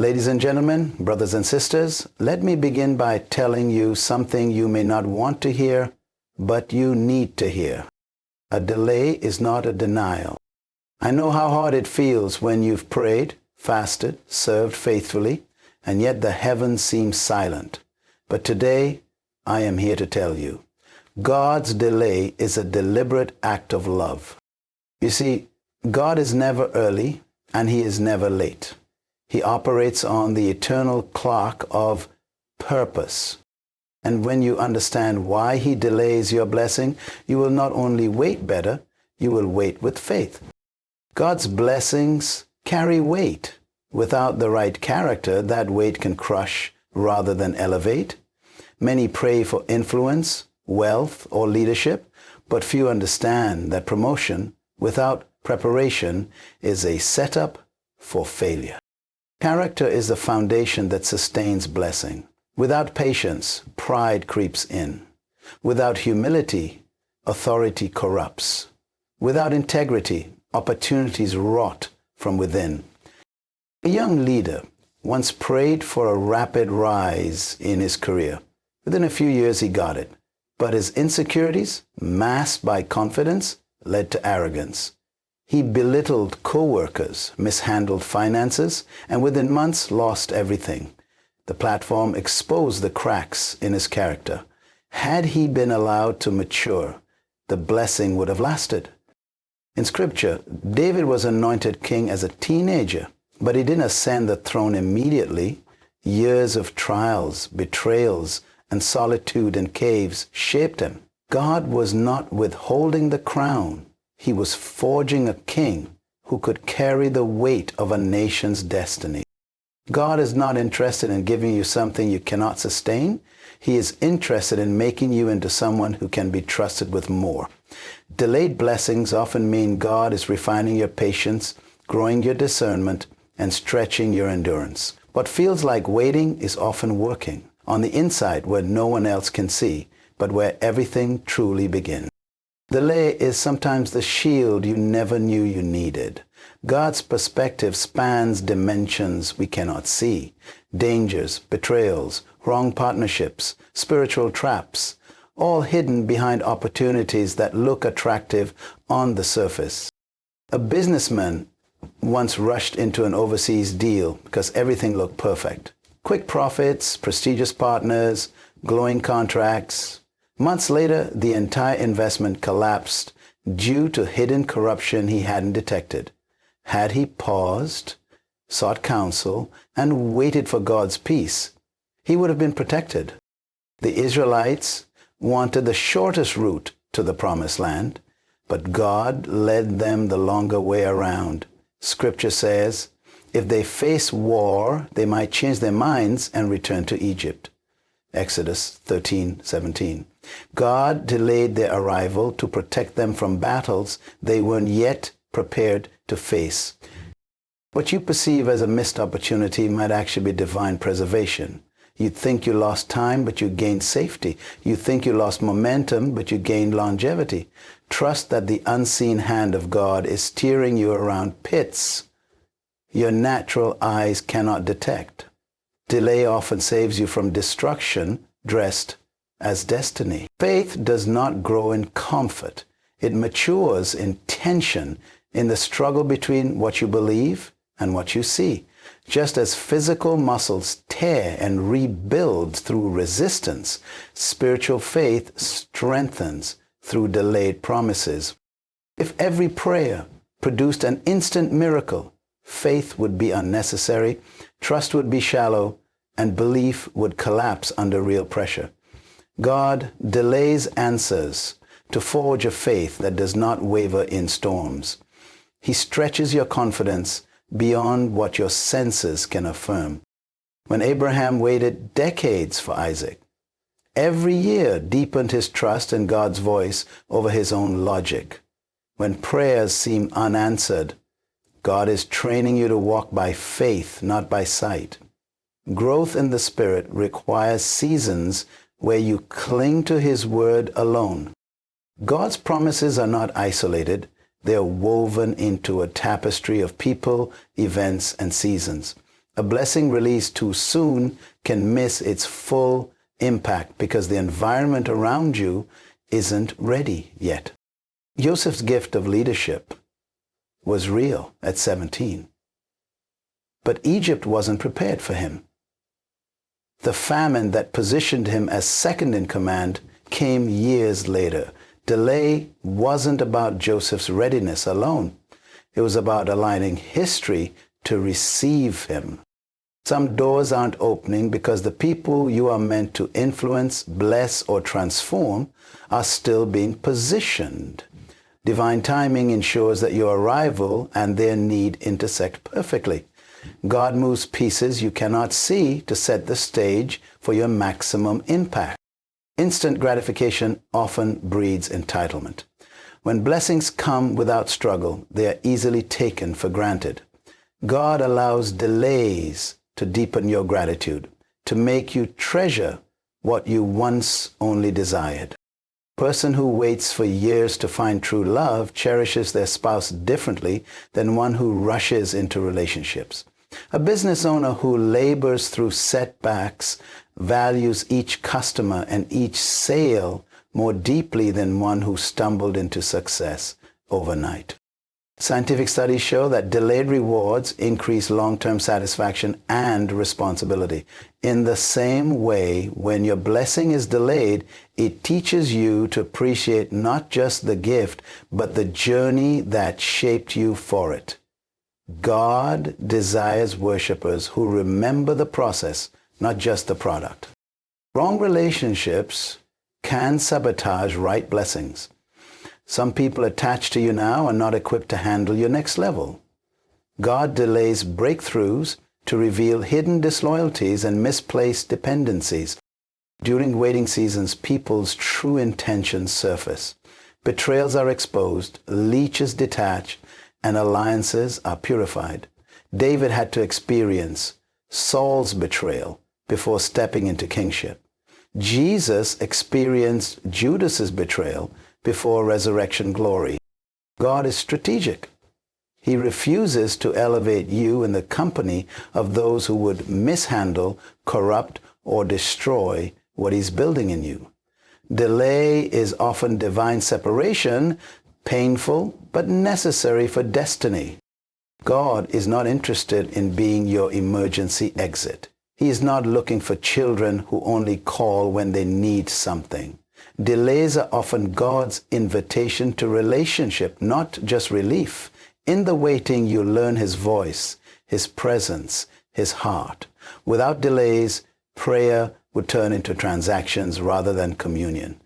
Ladies and gentlemen, brothers and sisters, let me begin by telling you something you may not want to hear, but you need to hear. A delay is not a denial. I know how hard it feels when you've prayed, fasted, served faithfully, and yet the heavens seem silent. But today, I am here to tell you, God's delay is a deliberate act of love. You see, God is never early and He is never late. He operates on the eternal clock of purpose. And when you understand why He delays your blessing, you will not only wait better, you will wait with faith. God's blessings carry weight. Without the right character, that weight can crush rather than elevate. Many pray for influence, wealth, or leadership, but few understand that promotion without preparation is a setup for failure. Character is the foundation that sustains blessing. Without patience, pride creeps in. Without humility, authority corrupts. Without integrity, opportunities rot from within. A young leader once prayed for a rapid rise in his career. Within a few years, he got it. But his insecurities, masked by confidence, led to arrogance. He belittled co-workers, mishandled finances, and within months lost everything. The platform exposed the cracks in his character. Had he been allowed to mature, the blessing would have lasted. In Scripture, David was anointed king as a teenager, but he didn't ascend the throne immediately. Years of trials, betrayals, and solitude in caves shaped him. God was not withholding the crown. He was forging a king who could carry the weight of a nation's destiny. God is not interested in giving you something you cannot sustain. He is interested in making you into someone who can be trusted with more. Delayed blessings often mean God is refining your patience, growing your discernment, and stretching your endurance. What feels like waiting is often working on the inside where no one else can see, but where everything truly begins. Delay is sometimes the shield you never knew you needed. God's perspective spans dimensions we cannot see. Dangers, betrayals, wrong partnerships, spiritual traps, all hidden behind opportunities that look attractive on the surface. A businessman once rushed into an overseas deal because everything looked perfect. Quick profits, prestigious partners, glowing contracts. Months later, the entire investment collapsed due to hidden corruption he hadn't detected. Had he paused, sought counsel, and waited for God's peace, he would have been protected. The Israelites wanted the shortest route to the promised land, but God led them the longer way around. Scripture says, if they face war, they might change their minds and return to Egypt. Exodus 13:17. God delayed their arrival to protect them from battles they weren't yet prepared to face. What you perceive as a missed opportunity might actually be divine preservation. You think you lost time, but you gained safety. You think you lost momentum, but you gained longevity. Trust that the unseen hand of God is steering you around pits your natural eyes cannot detect. Delay often saves you from destruction dressed as destiny. Faith does not grow in comfort. It matures in tension, in the struggle between what you believe and what you see. Just as physical muscles tear and rebuild through resistance, spiritual faith strengthens through delayed promises. If every prayer produced an instant miracle, faith would be unnecessary, trust would be shallow, and belief would collapse under real pressure. God delays answers to forge a faith that does not waver in storms. He stretches your confidence beyond what your senses can affirm. When Abraham waited decades for Isaac, every year deepened his trust in God's voice over his own logic. When prayers seem unanswered, God is training you to walk by faith, not by sight. Growth in the Spirit requires seasons where you cling to His Word alone. God's promises are not isolated. They are woven into a tapestry of people, events, and seasons. A blessing released too soon can miss its full impact because the environment around you isn't ready yet. Joseph's gift of leadership was real at 17. But Egypt wasn't prepared for him. The famine that positioned him as second in command came years later. Delay wasn't about Joseph's readiness alone. It was about aligning history to receive him. Some doors aren't opening because the people you are meant to influence, bless, or transform are still being positioned. Divine timing ensures that your arrival and their need intersect perfectly. God moves pieces you cannot see to set the stage for your maximum impact. Instant gratification often breeds entitlement. When blessings come without struggle, they are easily taken for granted. God allows delays to deepen your gratitude, to make you treasure what you once only desired. A person who waits for years to find true love cherishes their spouse differently than one who rushes into relationships. A business owner who labors through setbacks values each customer and each sale more deeply than one who stumbled into success overnight. Scientific studies show that delayed rewards increase long-term satisfaction and responsibility. In the same way, when your blessing is delayed, it teaches you to appreciate not just the gift, but the journey that shaped you for it. God desires worshipers who remember the process, not just the product. Wrong relationships can sabotage right blessings. Some people attached to you now are not equipped to handle your next level. God delays breakthroughs to reveal hidden disloyalties and misplaced dependencies. During waiting seasons, people's true intentions surface. Betrayals are exposed, leeches detach, and alliances are purified. David had to experience Saul's betrayal before stepping into kingship. Jesus experienced Judas's betrayal before resurrection glory. God is strategic. He refuses to elevate you in the company of those who would mishandle, corrupt, or destroy what he's building in you. Delay is often divine separation, painful but necessary for destiny. God is not interested in being your emergency exit. He is not looking for children who only call when they need something. Delays are often God's invitation to relationship, not just relief. In the waiting, you learn his voice, his presence, his heart. Without delays, prayer would turn into transactions rather than communion.